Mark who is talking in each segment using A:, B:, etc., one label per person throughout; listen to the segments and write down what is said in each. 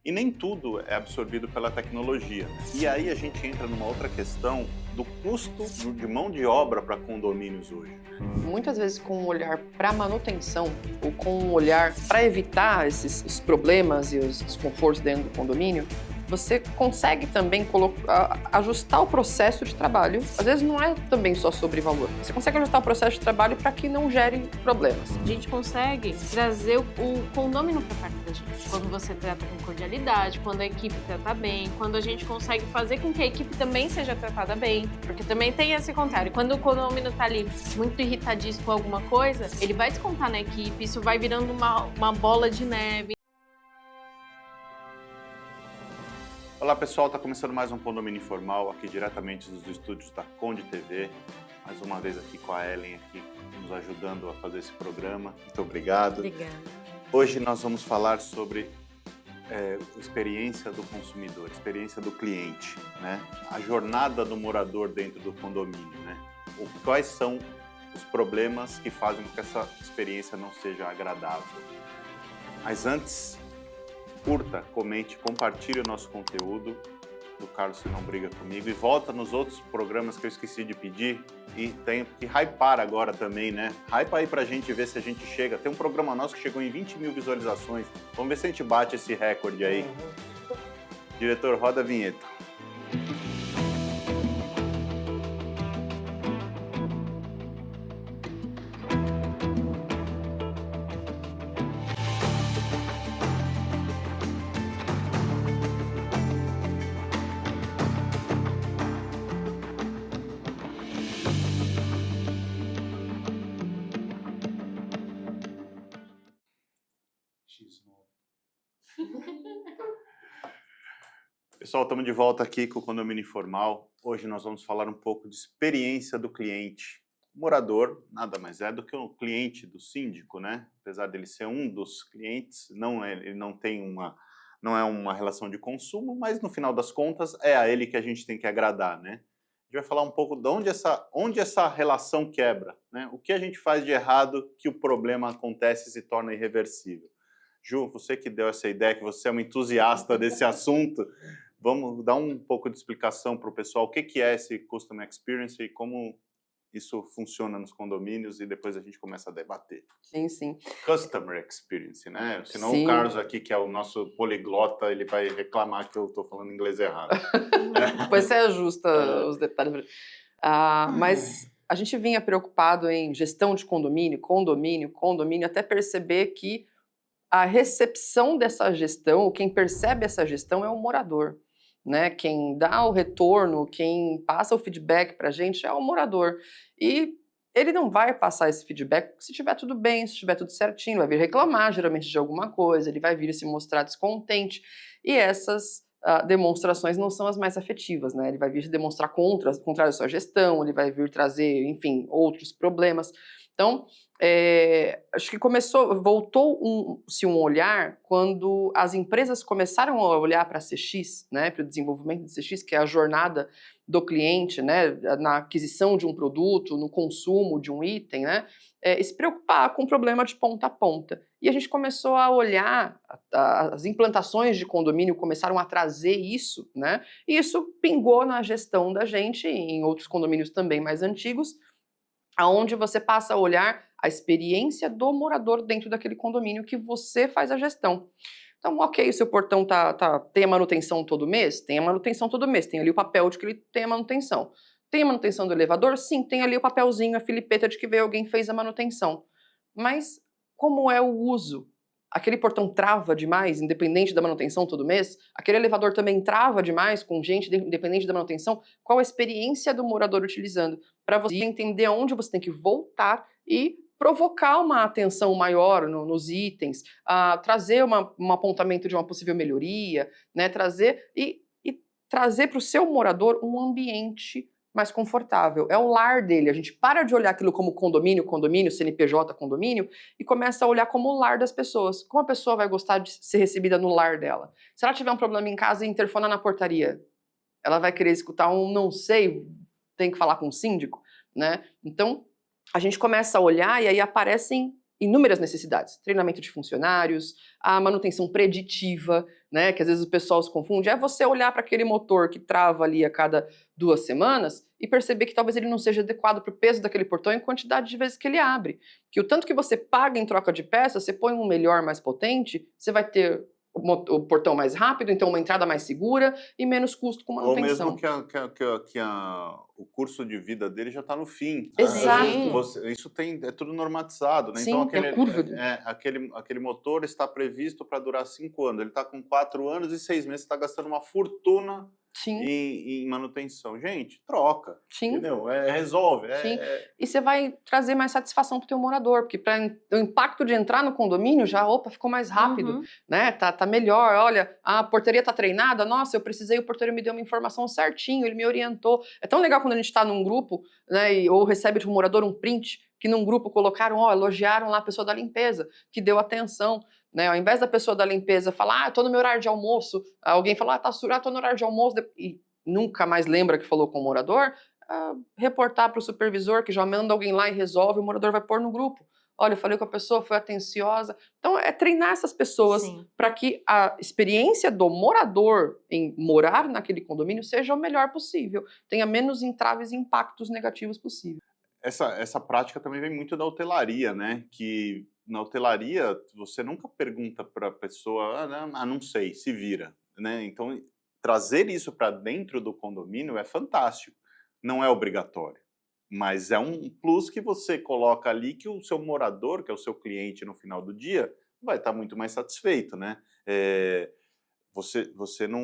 A: E nem tudo é absorvido pela tecnologia. E aí a gente entra numa outra questão do custo de mão de obra para condomínios hoje.
B: Muitas vezes com um olhar para manutenção ou com um olhar para evitar os problemas e os desconfortos dentro do condomínio, você consegue também ajustar o processo de trabalho. Às vezes não é também só sobre valor. Você consegue ajustar o processo de trabalho para que não gere problemas.
C: A gente consegue trazer o condômino para perto da gente. Quando você trata com cordialidade, quando a equipe trata bem, quando a gente consegue fazer com que a equipe também seja tratada bem. Porque também tem esse contrário. Quando o condômino tá ali muito irritadíssimo com alguma coisa, ele vai descontar na equipe, isso vai virando uma bola de neve.
A: Olá pessoal, está começando mais um Condomínio Informal aqui diretamente dos estúdios da Conde TV. Mais uma vez aqui com a Ellen aqui nos ajudando a fazer esse programa. Muito obrigado.
C: Obrigada.
A: Hoje nós vamos falar sobre experiência do consumidor, experiência do cliente, né? A jornada do morador dentro do condomínio, né? Quais são os problemas que fazem com que essa experiência não seja agradável. Mas antes, curta, comente, compartilhe o nosso conteúdo do Carlos Se Não Briga Comigo e volta nos outros programas que eu esqueci de pedir e tem que hypar agora também, né? Hypa aí pra gente ver se a gente chega. Tem um programa nosso que chegou em 20 mil visualizações. Vamos ver se a gente bate esse recorde aí. Diretor, roda a vinheta. Pessoal, estamos de volta aqui com o Condomínio Informal. Hoje nós vamos falar um pouco de experiência do cliente. O morador nada mais é do que o cliente do síndico, né? Apesar dele ser um dos clientes, ele não é uma relação de consumo, mas no final das contas é a ele que a gente tem que agradar, né? A gente vai falar um pouco de onde essa relação quebra, né? O que a gente faz de errado que o problema acontece e se torna irreversível. Ju, você que deu essa ideia, que você é uma entusiasta desse assunto, vamos dar um pouco de explicação para o pessoal o que é esse Customer Experience e como isso funciona nos condomínios e depois a gente começa a debater.
B: Sim, sim.
A: Customer Experience, né? Senão
B: Sim.
A: o Carlos aqui, que é o nosso poliglota, ele vai reclamar que eu estou falando inglês errado.
B: Depois você ajusta os detalhes. Mas a gente vinha preocupado em gestão de condomínio, até perceber que a recepção dessa gestão, quem percebe essa gestão é o morador, né? Quem dá o retorno, quem passa o feedback para a gente é o morador. E ele não vai passar esse feedback se estiver tudo bem, se estiver tudo certinho, vai vir reclamar geralmente de alguma coisa, ele vai vir se mostrar descontente. E essas demonstrações não são as mais afetivas, né? Ele vai vir se demonstrar contrário à sua gestão, ele vai vir trazer, enfim, outros problemas. Então, acho que voltou-se um olhar quando as empresas começaram a olhar para a CX, né, para o desenvolvimento de CX, que é a jornada do cliente, né, na aquisição de um produto, no consumo de um item, né, e se preocupar com o problema de ponta a ponta. E a gente começou a olhar, as implantações de condomínio começaram a trazer isso, né, e isso pingou na gestão da gente, em outros condomínios também mais antigos, aonde você passa a olhar a experiência do morador dentro daquele condomínio que você faz a gestão. Então, ok, o seu portão tem a manutenção todo mês? Tem a manutenção todo mês, tem ali o papel de que ele tem a manutenção. Tem a manutenção do elevador? Sim, tem ali o papelzinho, a filipeta de que veio alguém fez a manutenção. Mas como é o uso? Aquele portão trava demais, independente da manutenção todo mês? Aquele elevador também trava demais, com gente independente da manutenção? Qual a experiência do morador utilizando? Para você entender aonde você tem que voltar e provocar uma atenção maior nos itens, trazer um apontamento de uma possível melhoria, né? Trazer para o seu morador um ambiente mais confortável. É o lar dele. A gente para de olhar aquilo como condomínio, CNPJ, condomínio, e começa a olhar como o lar das pessoas. Como a pessoa vai gostar de ser recebida no lar dela? Se ela tiver um problema em casa e interfonar na portaria, ela vai querer escutar um não sei, tem que falar com o síndico, né? Então, a gente começa a olhar e aí aparecem inúmeras necessidades. Treinamento de funcionários, a manutenção preditiva, né, que às vezes o pessoal se confunde, é você olhar para aquele motor que trava ali a cada 2 semanas e perceber que talvez ele não seja adequado para o peso daquele portão e quantidade de vezes que ele abre. Que o tanto que você paga em troca de peça, você põe um melhor, mais potente, você vai ter o portão mais rápido, então uma entrada mais segura e menos custo com manutenção.
A: Ou mesmo que o curso de vida dele já está no fim.
B: Exato.
A: Isso é tudo normatizado, né?
B: Sim,
A: então
B: é a curva.
A: aquele motor está previsto para durar 5 anos. Ele está com 4 anos e 6 meses, está gastando uma fortuna em manutenção. Gente, troca.
B: Sim.
A: Entendeu? Resolve.
B: Sim. E você vai trazer mais satisfação para o teu morador, porque o impacto de entrar no condomínio já, ficou mais rápido, né? Tá melhor. Olha, a portaria tá treinada, nossa, eu precisei, o porteiro me deu uma informação certinho, ele me orientou. É tão legal quando a gente está num grupo, né, ou recebe de um morador um print, que num grupo colocaram, elogiaram lá a pessoa da limpeza, que deu atenção. Né, ao invés da pessoa da limpeza falar, tô no meu horário de almoço, alguém fala, tá sujo, tô no horário de almoço, e nunca mais lembra que falou com o morador, reportar para o supervisor, que já manda alguém lá e resolve, o morador vai pôr no grupo. Olha, eu falei com a pessoa, foi atenciosa. Então, é treinar essas pessoas para que a experiência do morador em morar naquele condomínio seja o melhor possível, tenha menos entraves e impactos negativos possível.
A: Essa prática também vem muito da hotelaria, né? Que na hotelaria você nunca pergunta para a pessoa, não sei, se vira, né? Então trazer isso para dentro do condomínio é fantástico. Não é obrigatório, mas é um plus que você coloca ali que o seu morador, que é o seu cliente no final do dia, vai estar muito mais satisfeito, né? Você não...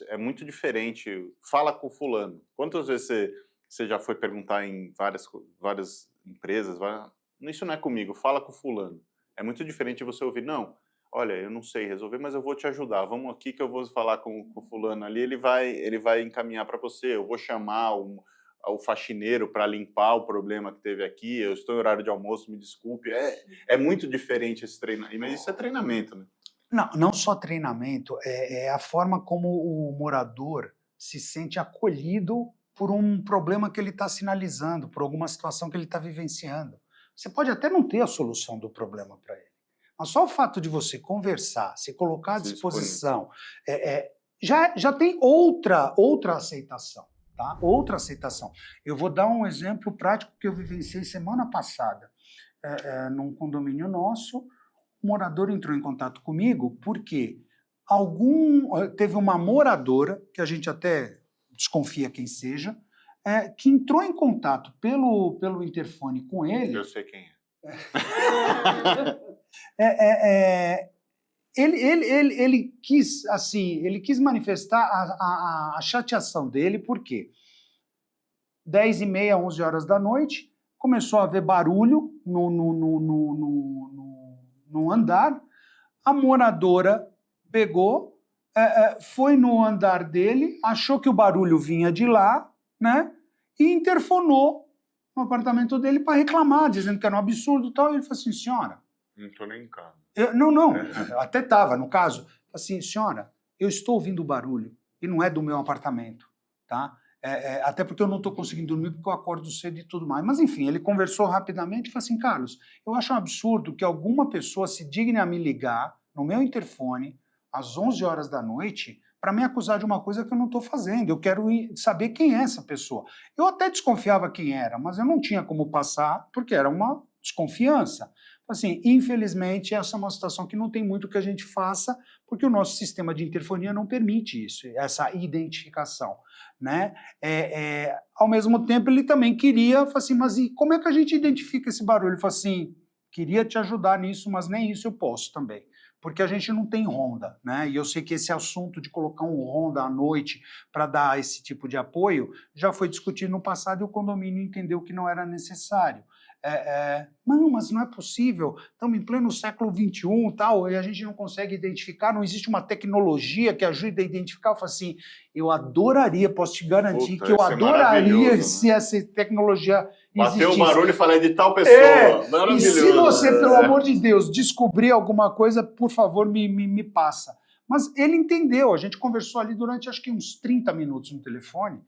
A: é muito diferente. Fala com o fulano. Quantas vezes você já foi perguntar em várias empresas, isso não é comigo, fala com o fulano. É muito diferente você ouvir, não, olha, eu não sei resolver, mas eu vou te ajudar, vamos aqui que eu vou falar com o fulano ali, ele vai encaminhar para você, eu vou chamar o faxineiro para limpar o problema que teve aqui, eu estou em horário de almoço, me desculpe. É muito diferente esse treinamento, mas isso é treinamento, né?
D: Não só treinamento, é a forma como o morador se sente acolhido por um problema que ele está sinalizando, por alguma situação que ele está vivenciando. Você pode até não ter a solução do problema para ele, mas só o fato de você conversar, se colocar à disposição, já tem outra aceitação, tá? Outra aceitação. Eu vou dar um exemplo prático que eu vivenciei semana passada. Num condomínio nosso, o morador entrou em contato comigo porque teve uma moradora, que a gente até desconfia quem seja, que entrou em contato pelo interfone com ele.
A: Eu sei quem é.
D: Ele quis manifestar a chateação dele, porque 10h30, 11 horas da noite, começou a haver barulho no andar, a moradora pegou, foi no andar dele, achou que o barulho vinha de lá, né? E interfonou no apartamento dele para reclamar, dizendo que era um absurdo e tal. E ele falou assim, senhora...
A: Não estou nem em casa.
D: Não, até estava, no caso. Assim, senhora, eu estou ouvindo barulho e não é do meu apartamento, tá? Até porque eu não estou conseguindo dormir porque eu acordo cedo e tudo mais. Mas, enfim, ele conversou rapidamente e falou assim, Carlos, eu acho um absurdo que alguma pessoa se digne a me ligar no meu interfone às 11 horas da noite para me acusar de uma coisa que eu não estou fazendo. Eu quero saber quem é essa pessoa. Eu até desconfiava quem era, mas eu não tinha como passar, porque era uma desconfiança. Assim, infelizmente, essa é uma situação que não tem muito que a gente faça, porque o nosso sistema de interfonia não permite isso, essa identificação, né? Ao mesmo tempo, ele também queria, assim, mas e como é que a gente identifica esse barulho? Ele falou assim, queria te ajudar nisso, mas nem isso eu posso também. Porque a gente não tem ronda, né? E eu sei que esse assunto de colocar um ronda à noite para dar esse tipo de apoio já foi discutido no passado e o condomínio entendeu que não era necessário. Não, mas não é possível, estamos em pleno século XXI tal, e a gente não consegue identificar, não existe uma tecnologia que ajude a identificar. Eu falo assim, eu adoraria, posso te garantir que eu adoraria se essa tecnologia existisse.
A: Bateu o barulho e falei de tal pessoa, maravilhoso.
D: E se você, pelo amor de Deus, descobrir alguma coisa, por favor, me passa. Mas ele entendeu, a gente conversou ali durante acho que uns 30 minutos no telefone,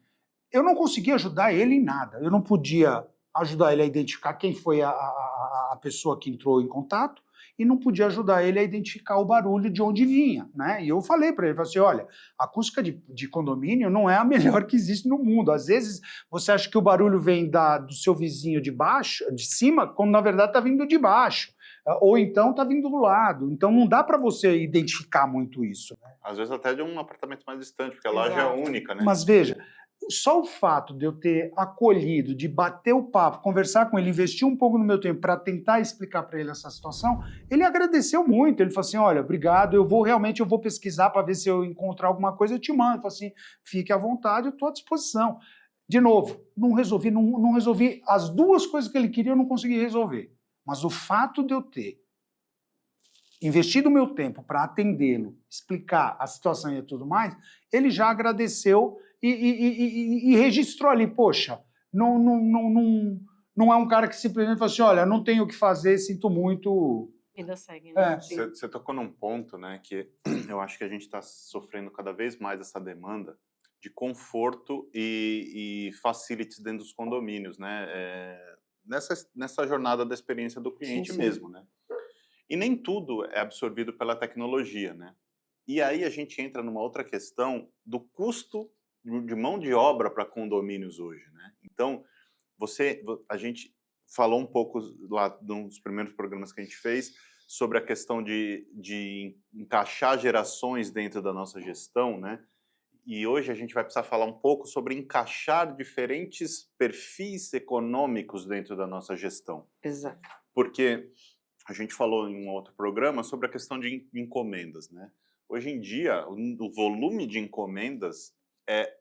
D: eu não conseguia ajudar ele em nada, eu não podia ajudar ele a identificar quem foi a pessoa que entrou em contato e não podia ajudar ele a identificar o barulho de onde vinha, né? E eu falei para ele, falei assim, olha, a acústica de condomínio não é a melhor que existe no mundo. Às vezes você acha que o barulho vem do seu vizinho de baixo, de cima, quando na verdade está vindo de baixo. Ou então está vindo do lado. Então não dá para você identificar muito isso. Né?
A: Às vezes até de um apartamento mais distante, porque a loja é única, né?
D: Mas veja, só o fato de eu ter acolhido, de bater o papo, conversar com ele, investir um pouco no meu tempo para tentar explicar para ele essa situação, ele agradeceu muito. Ele falou assim, olha, obrigado, eu vou pesquisar para ver se eu encontrar alguma coisa, eu te mando. Ele falou assim, fique à vontade, eu estou à disposição. De novo, não resolvi as duas coisas que ele queria, eu não consegui resolver. Mas o fato de eu ter investido o meu tempo para atendê-lo, explicar a situação e tudo mais, ele já agradeceu e registrou ali, poxa, não é um cara que simplesmente fala assim, olha, não tenho o que fazer, sinto muito...
C: Ainda segue, né?
A: Você tocou num ponto, né, que eu acho que a gente está sofrendo cada vez mais essa demanda de conforto e facilities dentro dos condomínios, né? Nessa jornada da experiência do cliente mesmo, né? E nem tudo é absorvido pela tecnologia, né? E aí a gente entra numa outra questão do custo de mão de obra para condomínios hoje, né? Então, a gente falou um pouco lá nos primeiros programas que a gente fez sobre a questão de encaixar gerações dentro da nossa gestão, né? E hoje a gente vai precisar falar um pouco sobre encaixar diferentes perfis econômicos dentro da nossa gestão.
B: Exato.
A: Porque a gente falou em um outro programa sobre a questão de encomendas, né? Hoje em dia, o volume de encomendas é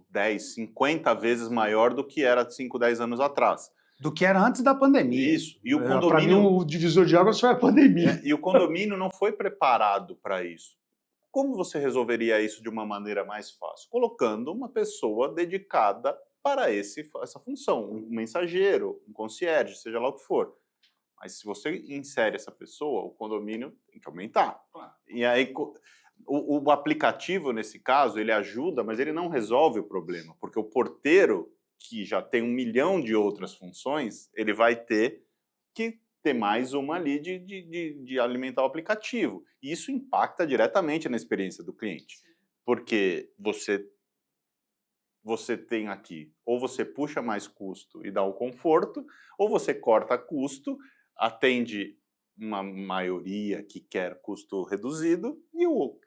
A: 10, 50 vezes maior do que era 5, 10 anos atrás.
D: Do que era antes da pandemia.
A: Isso. E o condomínio...
D: Para mim, o divisor de águas foi a pandemia.
A: E o condomínio não foi preparado para isso. Como você resolveria isso de uma maneira mais fácil? Colocando uma pessoa dedicada para essa função, um mensageiro, um concierge, seja lá o que for. Mas se você insere essa pessoa, o condomínio tem que aumentar. E aí, o aplicativo, nesse caso, ele ajuda, mas ele não resolve o problema, porque o porteiro, que já tem 1 milhão de outras funções, ele vai ter que ter mais uma ali de alimentar o aplicativo. E isso impacta diretamente na experiência do cliente. Porque você tem aqui, ou você puxa mais custo e dá o conforto, ou você corta custo, atende uma maioria que quer custo reduzido,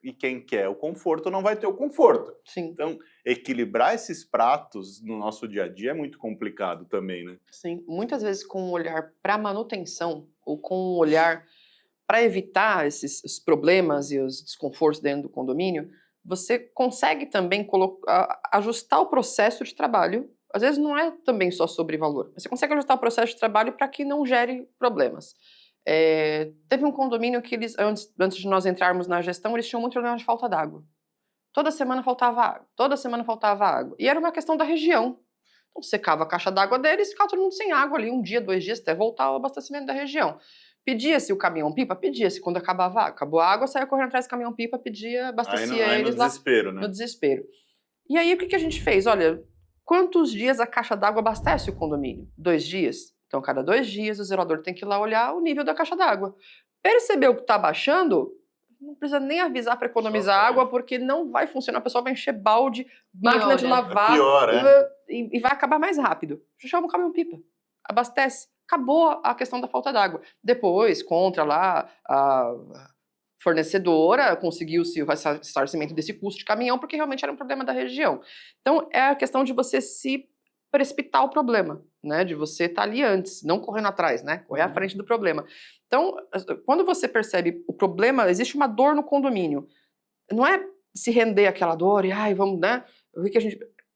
A: e quem quer o conforto não vai ter o conforto.
B: Sim.
A: Então, equilibrar esses pratos no nosso dia a dia é muito complicado também, né?
B: Sim, muitas vezes com um olhar para manutenção ou com um olhar para evitar os problemas e os desconfortos dentro do condomínio, você consegue também ajustar o processo de trabalho. Às vezes não é também só sobre valor, mas você consegue ajustar o processo de trabalho para que não gere problemas. Teve um condomínio que eles, antes de nós entrarmos na gestão, eles tinham muito problema de falta d'água. Toda semana faltava água. E era uma questão da região. Então, secava a caixa d'água deles e ficava todo mundo sem água ali 1 dia, 2 dias, até voltar o abastecimento da região. Pedia-se o caminhão-pipa? Pedia-se. Quando acabou a água, saia correndo atrás do caminhão-pipa, abastecia
A: aí
B: eles
A: no desespero, né?
B: No desespero. E aí, o que a gente fez? Olha, quantos dias a caixa d'água abastece o condomínio? 2 dias? Então, cada 2 dias, o zelador tem que ir lá olhar o nível da caixa d'água. Percebeu que está baixando? Não precisa nem avisar para economizar água, porque não vai funcionar. O pessoal vai encher balde, máquina de lavar.
A: Pior,
B: e vai acabar mais rápido. Chama o caminhão-pipa. Abastece. Acabou a questão da falta d'água. Depois, contra lá a fornecedora, conseguiu-se o ressarcimento desse custo de caminhão, porque realmente era um problema da região. Então, é a questão de você se precipitar o problema, né? De você estar ali antes, não correndo atrás, né? Correr à frente do problema. Então, quando você percebe o problema, existe uma dor no condomínio. Não é se render àquela dor e, vamos, né?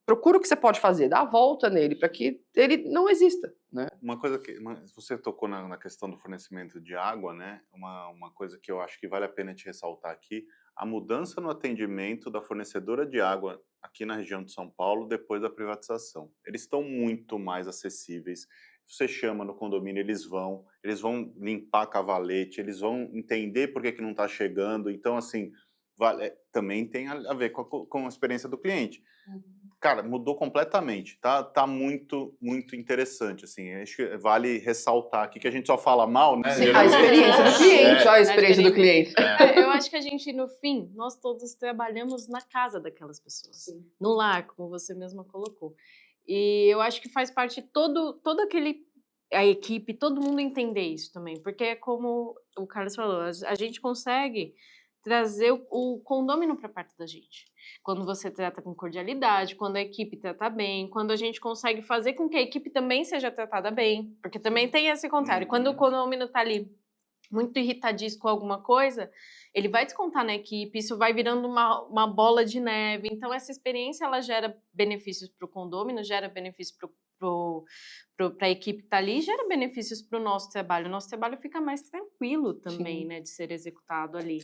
B: Procura o que você pode fazer, dá a volta nele, para que ele não exista, né?
A: Uma coisa que você tocou na questão do fornecimento de água, né? Uma coisa que eu acho que vale a pena te ressaltar aqui, a mudança no atendimento da fornecedora de água aqui na região de São Paulo depois da privatização. Eles estão muito mais acessíveis. Você chama no condomínio, eles vão limpar cavalete, eles vão entender por que não está chegando. Então, assim, também tem a ver com a experiência do cliente. cara, mudou completamente. Tá muito, muito interessante, assim. Acho que vale ressaltar aqui que a gente só fala mal, né?
B: Sim, a experiência do cliente, a experiência do cliente.
C: Eu acho que a gente, no fim, nós todos trabalhamos na casa daquelas pessoas.
B: Sim.
C: No lar, como você mesma colocou. E eu acho que faz parte todo aquele... a equipe, todo mundo entender isso também. Porque é como o Carlos falou, a gente consegue trazer o condômino para perto da gente. Quando você trata com cordialidade, quando a equipe trata bem, quando a gente consegue fazer com que a equipe também seja tratada bem, porque também tem esse contrário. Quando o condômino está ali muito irritadíssimo com alguma coisa, ele vai descontar na equipe, isso vai virando uma bola de neve. Então, essa experiência, ela gera benefícios para o condômino, gera benefícios para a equipe que está ali, gera benefícios para o nosso trabalho. O nosso trabalho fica mais tranquilo também, né, de ser executado ali.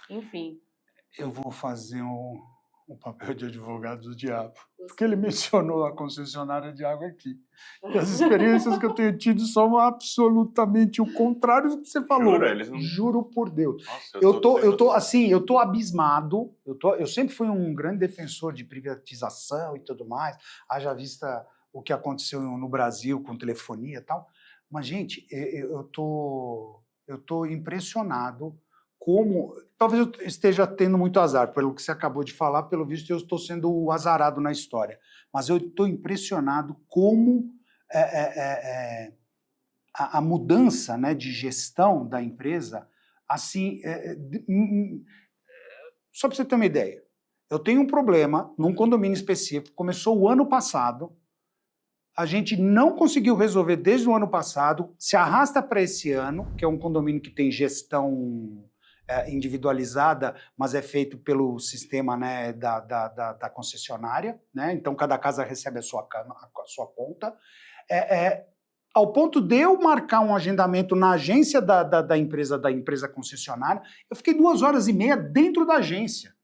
C: Enfim.
D: Eu vou fazer um papel de advogado do diabo, porque ele mencionou a concessionária de água aqui. E as experiências que eu tenho tido são absolutamente o contrário do que você falou.
A: Jura? Eles não...
D: Juro por Deus.
A: Nossa,
D: eu tô abismado. Eu sempre fui um grande defensor de privatização e tudo mais. Haja vista o que aconteceu no Brasil com telefonia e tal. Mas, gente, eu tô impressionado como... Talvez eu esteja tendo muito azar, pelo que você acabou de falar, pelo visto eu estou sendo o azarado na história. Mas eu estou impressionado como a mudança, né, de gestão da empresa, assim... Só para você ter uma ideia, eu tenho um problema num condomínio específico, começou o ano passado, a gente não conseguiu resolver desde o ano passado, se arrasta para esse ano, que é um condomínio que tem gestão individualizada, mas é feito pelo sistema, né, da concessionária, né? Então cada casa recebe a sua conta. Ao ponto de eu marcar um agendamento na agência da empresa concessionária, eu fiquei 2h30 dentro da agência.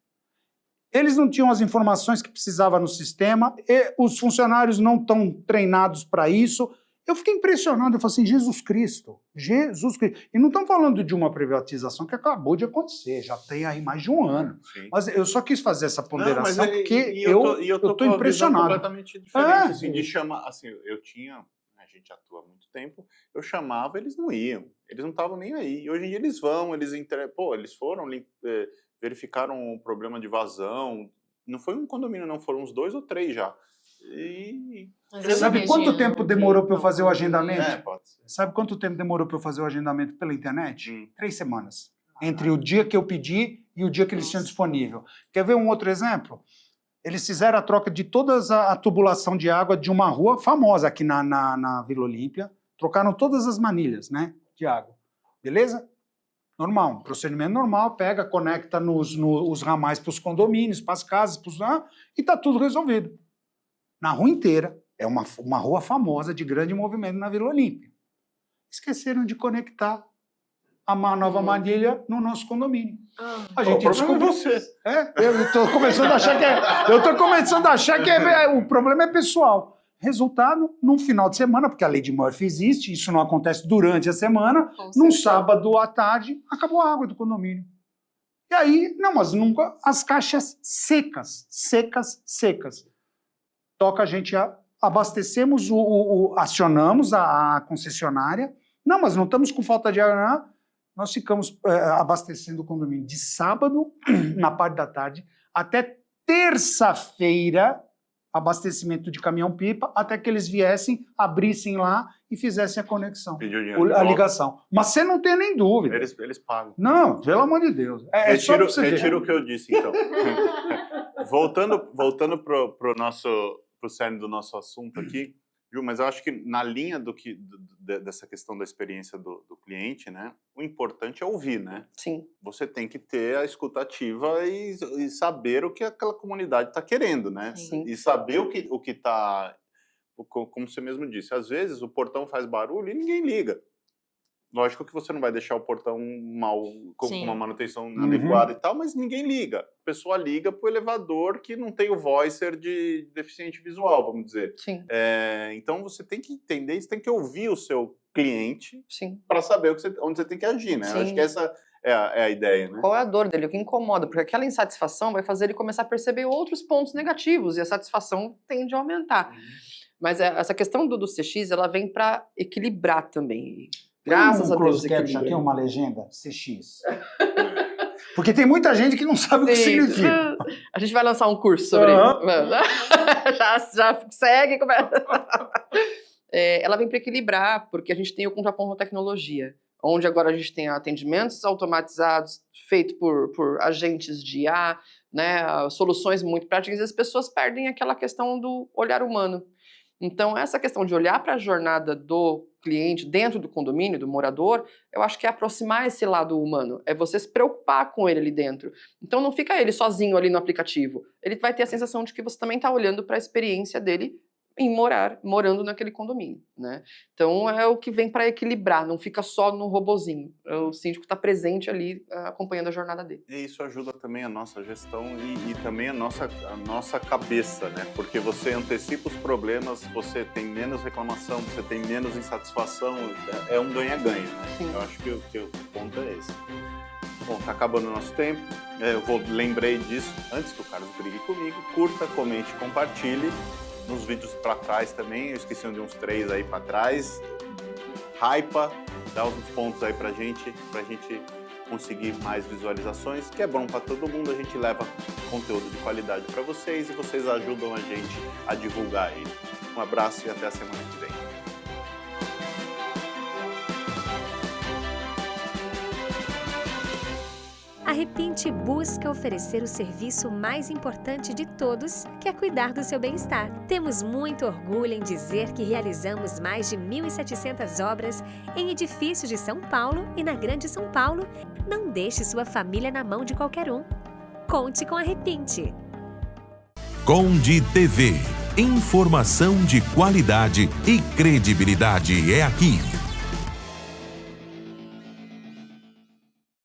D: Eles não tinham as informações que precisava no sistema, e os funcionários não estão treinados para isso. Eu fiquei impressionado, eu falei assim, Jesus Cristo. E não estamos falando de uma privatização que acabou de acontecer, já tem aí mais de um ano.
A: Sim.
D: Mas eu só quis fazer essa ponderação, porque eu estou
A: impressionado.
D: impressionado.
A: Completamente diferente, assim, de chamar, assim, a gente atua há muito tempo, eu chamava, eles não iam, eles não estavam nem aí. E hoje em dia eles vão, eles foram, verificaram um problema de vazão, não foi um condomínio não, foram uns 2 ou 3 já.
D: Sabe quanto tempo demorou para eu fazer o agendamento?
A: Pode ser.
D: Sabe quanto tempo demorou para eu fazer o agendamento pela internet? 3 semanas. Entre o dia que eu pedi e o dia que eles tinham disponível. Quer ver um outro exemplo? Eles fizeram a troca de toda a tubulação de água de uma rua famosa aqui na Vila Olímpia. Trocaram todas as manilhas, né, de água. Beleza? Normal, procedimento normal, pega, conecta os ramais para os condomínios, para as casas, e está tudo resolvido. Na rua inteira, é uma rua famosa de grande movimento na Vila Olímpia. Esqueceram de conectar a nova manilha no nosso condomínio. A gente descobriu você. Eu estou começando a achar que o problema é pessoal. Resultado, num final de semana, porque a lei de Murphy existe, isso não acontece durante a semana, num sábado à tarde, acabou a água do condomínio. E aí, mas nunca, as caixas secas. Toca a gente, abastecemos, acionamos a concessionária, mas não estamos com falta de água, não. Nós ficamos abastecendo o condomínio de sábado, na parte da tarde, até terça-feira, abastecimento de caminhão-pipa, até que eles viessem, abrissem lá e fizessem a conexão, a ligação. Mas você não tem nem dúvida.
A: Eles pagam.
D: Não, pelo amor de Deus.
A: Retiro o que eu disse, então. Voltando pro cerne do nosso assunto aqui, Ju, mas eu acho que na linha dessa questão da experiência do cliente, né, o importante é ouvir, né? Sim. Você tem que ter a escuta ativa e saber o que aquela comunidade está querendo, né? Sim. E saber o que está... Como você mesmo disse, às vezes o portão faz barulho e ninguém liga. Lógico que você não vai deixar o portão com uma manutenção adequada e tal, mas ninguém liga. A pessoa liga para o elevador que não tem o voicer de deficiente visual, vamos dizer. Sim. Então você tem que entender, você tem que ouvir o seu cliente para saber onde você tem que agir, né? Eu acho que é a ideia, né?
B: Qual é a dor dele, o que incomoda, porque aquela insatisfação vai fazer ele começar a perceber outros pontos negativos e a satisfação tende a aumentar. Mas essa questão do CX, ela vem para equilibrar também. Graças a Deus,
D: já tem uma legenda? CX. Porque tem muita gente que não sabe o que significa.
B: A gente vai lançar um curso sobre isso. Já segue. Ela vem para equilibrar, porque a gente tem o contraponto à tecnologia, onde agora a gente tem atendimentos automatizados, feitos por agentes de IA, né, soluções muito práticas, e as pessoas perdem aquela questão do olhar humano. Então, essa questão de olhar para a jornada do cliente dentro do condomínio, do morador, eu acho que é aproximar esse lado humano, é você se preocupar com ele ali dentro. Então, não fica ele sozinho ali no aplicativo. Ele vai ter a sensação de que você também está olhando para a experiência dele em morando naquele condomínio, né? Então, é o que vem para equilibrar, não fica só no robozinho. O síndico está presente ali, acompanhando a jornada dele.
A: E isso ajuda também a nossa gestão e também a nossa cabeça, né? Porque você antecipa os problemas, você tem menos reclamação, você tem menos insatisfação, é um ganha-ganha, né?
B: Sim.
A: Eu acho que o ponto é esse. Bom, tá acabando o nosso tempo, lembrei disso, antes que o Carlos brigue comigo, curta, comente, compartilhe. Nos vídeos para trás também, eu esqueci de uns 3 aí para trás. Hypa, dá uns pontos aí pra gente conseguir mais visualizações, que é bom para todo mundo. A gente leva conteúdo de qualidade para vocês e vocês ajudam a gente a divulgar ele. Um abraço e até a semana que vem.
E: A Repinte busca oferecer o serviço mais importante de todos, que é cuidar do seu bem-estar. Temos muito orgulho em dizer que realizamos mais de 1.700 obras em edifícios de São Paulo e na Grande São Paulo. Não deixe sua família na mão de qualquer um. Conte com a Repinte.
F: Conde TV. Informação de qualidade e credibilidade é aqui.